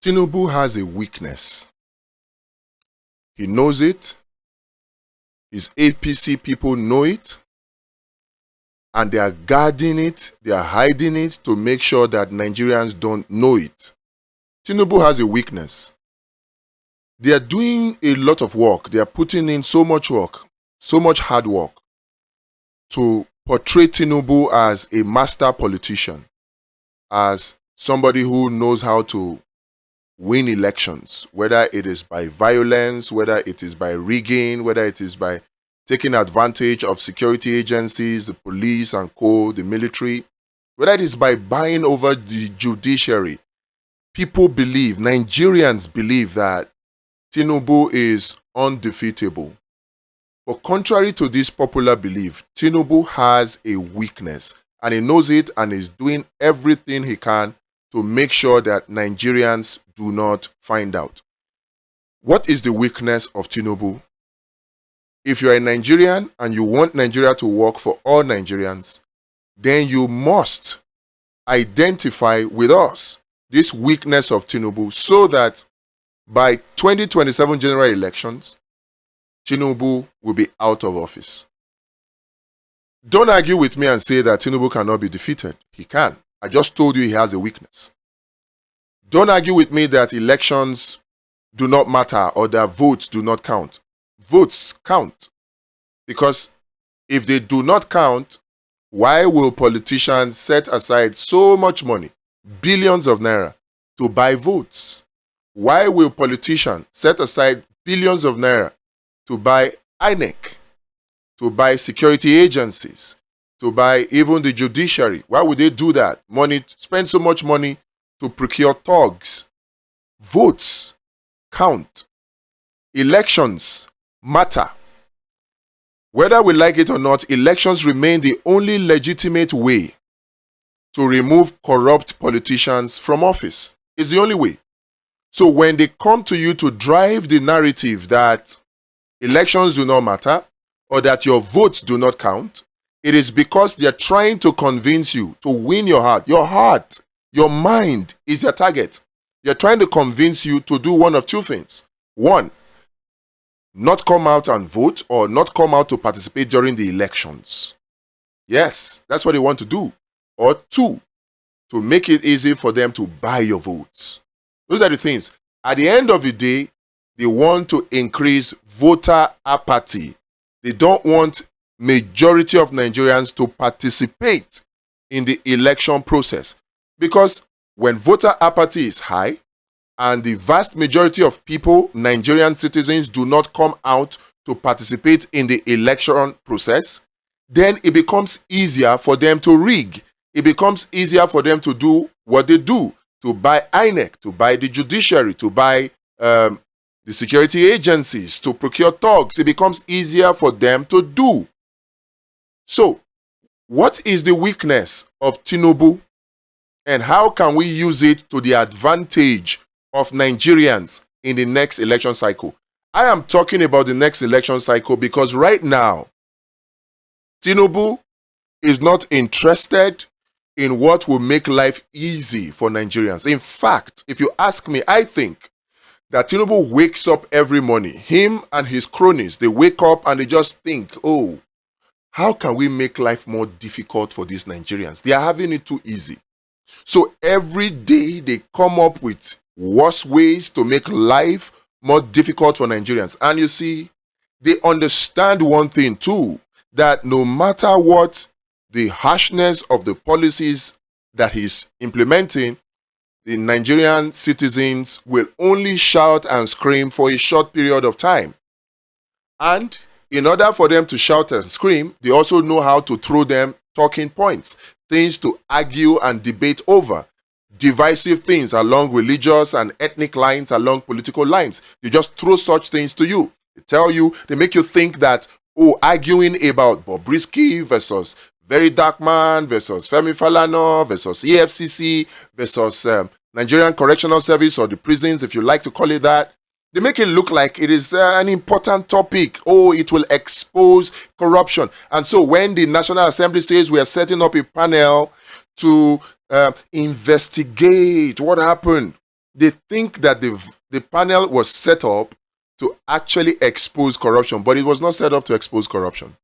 Tinubu has a weakness. He knows it. His APC people know it. And they are guarding it. They are hiding it to make sure that Nigerians don't know it. Tinubu has a weakness. They are doing a lot of work. They are putting in so much work, so much hard work to portray Tinubu as a master politician, as somebody who knows how to win elections, whether it is by violence, whether it is by rigging, whether it is by taking advantage of security agencies, the police and co, the military, whether it is by buying over the judiciary. People believe, Nigerians believe that Tinubu is undefeatable. But contrary to this popular belief, Tinubu has a weakness and he knows it and is doing everything he can to make sure that Nigerians do not find out. What is the weakness of Tinubu? If you're a Nigerian and you want Nigeria to work for all Nigerians, then you must identify with us this weakness of Tinubu so that by 2027 general elections, Tinubu will be out of office. Don't argue with me and say that Tinubu cannot be defeated. He can. I just told you he has a weakness. Don't argue with me that elections do not matter or that votes do not count. Votes count. Because if they do not count, why will politicians set aside so much money, billions of naira, to buy votes? Why will politicians set aside billions of naira to buy INEC, to buy security agencies, to buy even the judiciary? Why would they do that? Spend so much money to procure thugs. Votes count. Elections matter. Whether we like it or not, elections remain the only legitimate way to remove corrupt politicians from office. It's the only way. So when they come to you to drive the narrative that elections do not matter or that your votes do not count, it is because they are trying to convince you to win your heart. Your heart, your mind is their target. They are trying to convince you to do one of two things. One, not come out and vote or not come out to participate during the elections. Yes, that's what they want to do. Or two, to make it easy for them to buy your votes. Those are the things. At the end of the day, they want to increase voter apathy. They don't want majority of Nigerians to participate in the election process. Because when voter apathy is high and the vast majority of people, Nigerian citizens, do not come out to participate in the election process, then it becomes easier for them to rig. It becomes easier for them to do what they do, to buy INEC, to buy the judiciary, to buy the security agencies, to procure thugs. It becomes easier for them to do. So, what is the weakness of Tinubu? And how can we use it to the advantage of Nigerians in the next election cycle? I am talking about the next election cycle because right now, Tinubu is not interested in what will make life easy for Nigerians. In fact, if you ask me, I think that Tinubu wakes up every morning. Him and his cronies, they wake up and they just think, oh, how can we make life more difficult for these Nigerians? They are having it too easy. So every day they come up with worse ways to make life more difficult for Nigerians. And you see, they understand one thing too, that no matter what the harshness of the policies that he's implementing, the Nigerian citizens will only shout and scream for a short period of time. And in order for them to shout and scream, they also know how to throw them talking points, things to argue and debate over, divisive things along religious and ethnic lines, along political lines. They just throw such things to you. They tell you, they make you think that, oh, arguing about Bobrisky versus Very Dark Man versus Femi Falana versus EFCC versus Nigerian Correctional Service or the prisons, if you like to call it that. They make it look like it is an important topic. Oh, it will expose corruption. And so when the National Assembly says we are setting up a panel to investigate what happened They think that the panel was set up to actually expose corruption, but it was not set up to expose corruption.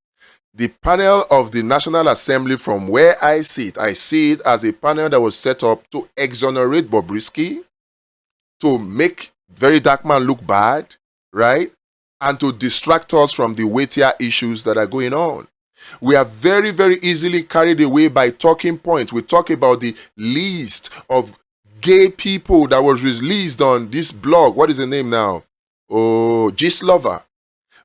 The panel of the National Assembly, from where I see it as a panel that was set up to exonerate Bobrisky, to make Very Dark Man look bad, right? And to distract us from the weightier issues that are going on. We are very, very easily carried away by talking points. We talk about the list of gay people that was released on this blog. What is the name now? Oh, Gist Lover.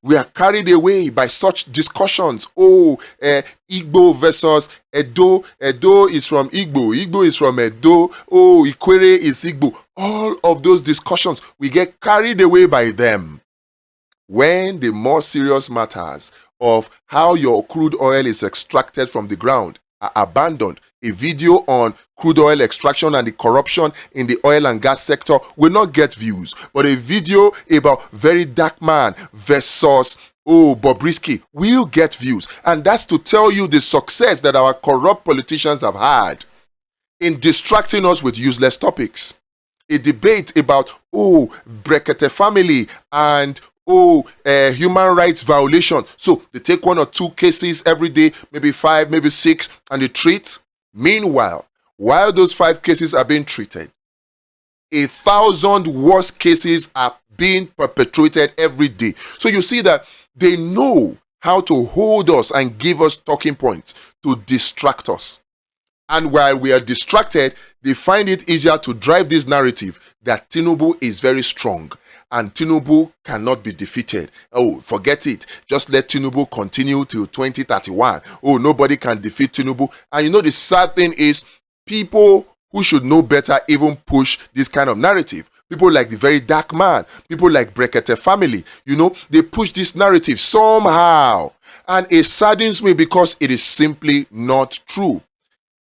We are carried away by such discussions. Oh, Igbo versus Edo. Edo is from Igbo. Igbo is from Edo. Oh, Ikwere is Igbo. All of those discussions, we get carried away by them. When the more serious matters of how your crude oil is extracted from the ground are abandoned, a video on crude oil extraction and the corruption in the oil and gas sector will not get views. But a video about Very Dark Man versus Bobrisky will get views. And that's to tell you the success that our corrupt politicians have had in distracting us with useless topics. A debate about, Brekete family and human rights violation. So they take 1 or 2 cases every day, maybe 5, maybe 6, and they treat. Meanwhile, while those 5 cases are being treated, 1,000 worse cases are being perpetrated every day. So you see that they know how to hold us and give us talking points to distract us. And while we are distracted, they find it easier to drive this narrative that Tinubu is very strong and Tinubu cannot be defeated. Oh, forget it. Just let Tinubu continue till 2031. Oh, nobody can defeat Tinubu. And you know, the sad thing is, people who should know better even push this kind of narrative. People like the Very Dark Man, people like Brekete family, they push this narrative somehow. And it saddens me because it is simply not true.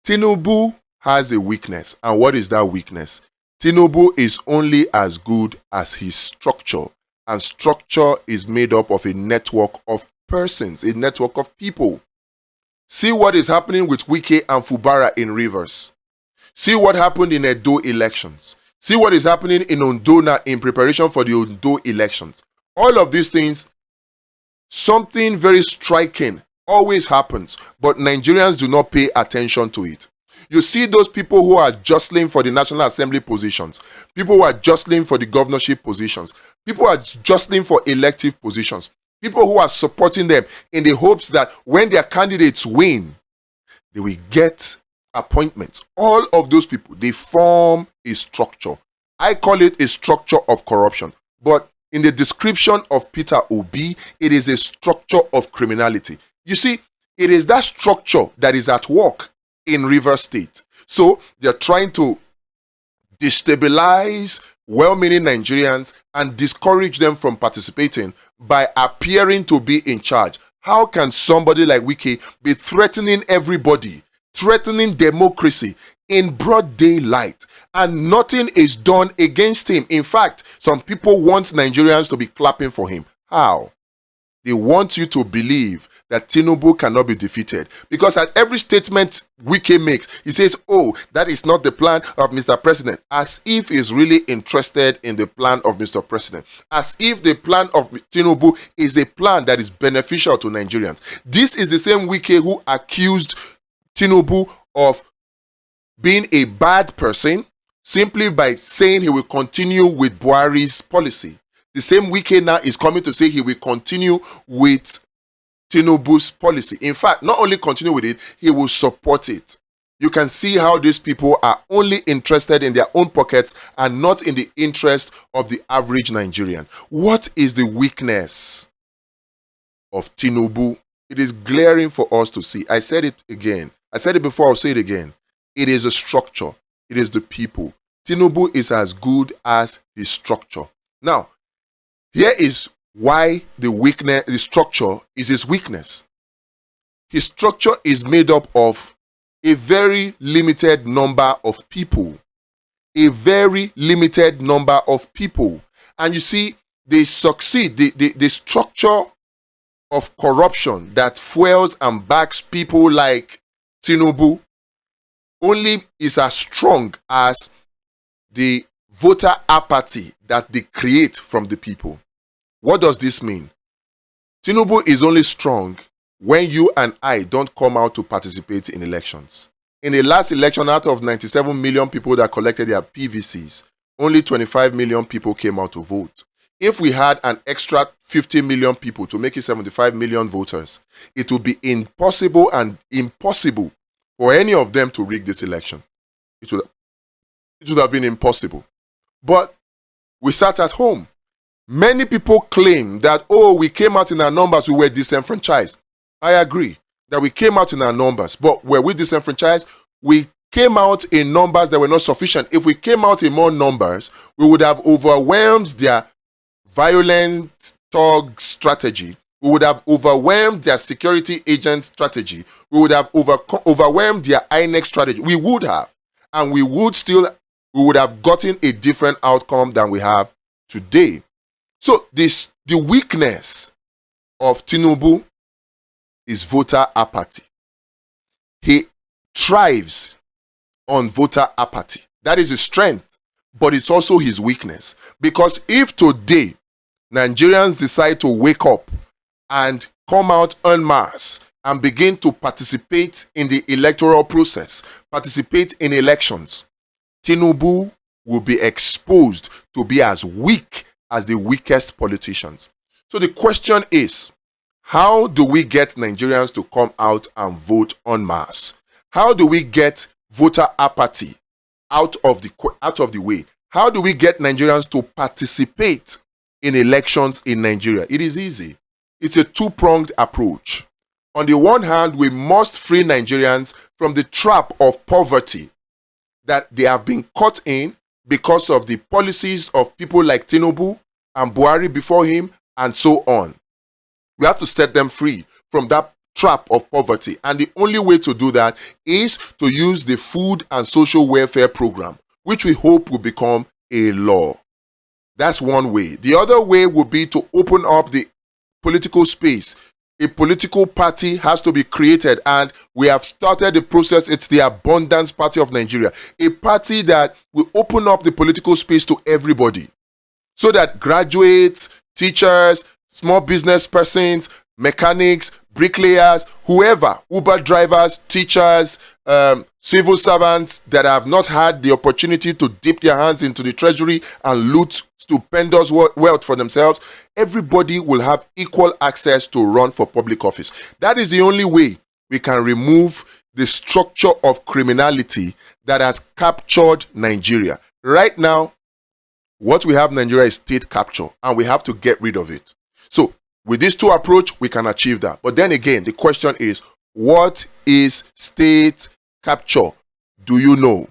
Tinubu has a weakness. And what is that weakness? Tinubu is only as good as his structure. And structure is made up of a network of persons, a network of people. See what is happening with Wike and Fubara in Rivers. See what happened in Edo elections. See what is happening in Ondo now in preparation for the Ondo elections. All of these things, something very striking always happens, but Nigerians do not pay attention to it. You see those people who are jostling for the National Assembly positions, people who are jostling for the governorship positions, people who are jostling for elective positions, people who are supporting them in the hopes that when their candidates win, they will get appointments. All of those people, they form a structure. I call it a structure of corruption. But in the description of Peter Obi, it is a structure of criminality. You see, it is that structure that is at work in Rivers State. So they're trying to destabilize well-meaning Nigerians and discourage them from participating by appearing to be in charge. How can somebody like Wike be threatening everybody, threatening democracy in broad daylight, and nothing is done against him? In fact, some people want Nigerians to be clapping for him. How? They want you to believe that Tinubu cannot be defeated. Because at every statement Wike makes, he says, that is not the plan of Mr. President. As if he's really interested in the plan of Mr. President. As if the plan of Tinubu is a plan that is beneficial to Nigerians. This is the same Wike who accused Tinubu of being a bad person simply by saying he will continue with Buhari's policy. The same Wike now is coming to say he will continue with Tinubu's policy. In fact, not only continue with it, he will support it. You can see how these people are only interested in their own pockets and not in the interest of the average Nigerian. What is the weakness of Tinubu? It is glaring for us to see. I said it again. I said it before, I'll say it again. It is a structure. It is the people. Tinubu is as good as his structure. Now, here is why the structure is his weakness. His structure is made up of a very limited number of people. A very limited number of people. And you see, they succeed. The structure of corruption that fuels and backs people like Tinubu only is as strong as the voter apathy that they create from the people. What does this mean? Tinubu is only strong when you and I don't come out to participate in elections. In the last election, out of 97 million people that collected their PVCs, only 25 million people came out to vote. If we had an extra 50 million people to make it 75 million voters, it would be impossible for any of them to rig this election. It would have been impossible. But we sat at home. Many people claim that, oh, we came out in our numbers, we were disenfranchised. I agree that we came out in our numbers, but were we disenfranchised? We came out in numbers that were not sufficient. If we came out in more numbers, we would have overwhelmed their violent thug strategy. We would have overwhelmed their security agent strategy. We would have overwhelmed their INEC strategy. We would have. And we would have gotten a different outcome than we have today. So the weakness of Tinubu is voter apathy. He thrives on voter apathy. That is his strength, but it's also his weakness. Because if today Nigerians decide to wake up and come out en masse and begin to participate in the electoral process, participate in elections, Tinubu will be exposed to be as weak as the weakest politicians. So the question is, how do we get Nigerians to come out and vote en masse? How do we get voter apathy out of the way? How do we get Nigerians to participate in elections in Nigeria? It is easy. It's a two-pronged approach. On the one hand, we must free Nigerians from the trap of poverty that they have been caught in because of the policies of people like Tinubu and Buhari before him and so on. We have to set them free from that trap of poverty. And the only way to do that is to use the Food and Social Welfare Program, which we hope will become a law. That's one way. The other way would be to open up the political space. A political party has to be created, and we have started the process. It's the Abundance Party of Nigeria, a party that will open up the political space to everybody so that graduates, teachers, small business persons, mechanics, bricklayers, whoever, Uber drivers, teachers, civil servants that have not had the opportunity to dip their hands into the treasury and loot stupendous wealth for themselves, everybody will have equal access to run for public office. That is the only way we can remove the structure of criminality that has captured Nigeria. Right now, what we have in Nigeria is state capture, and we have to get rid of it. So, with these two approaches, we can achieve that. But then again, the question is, what is state capture? Do you know?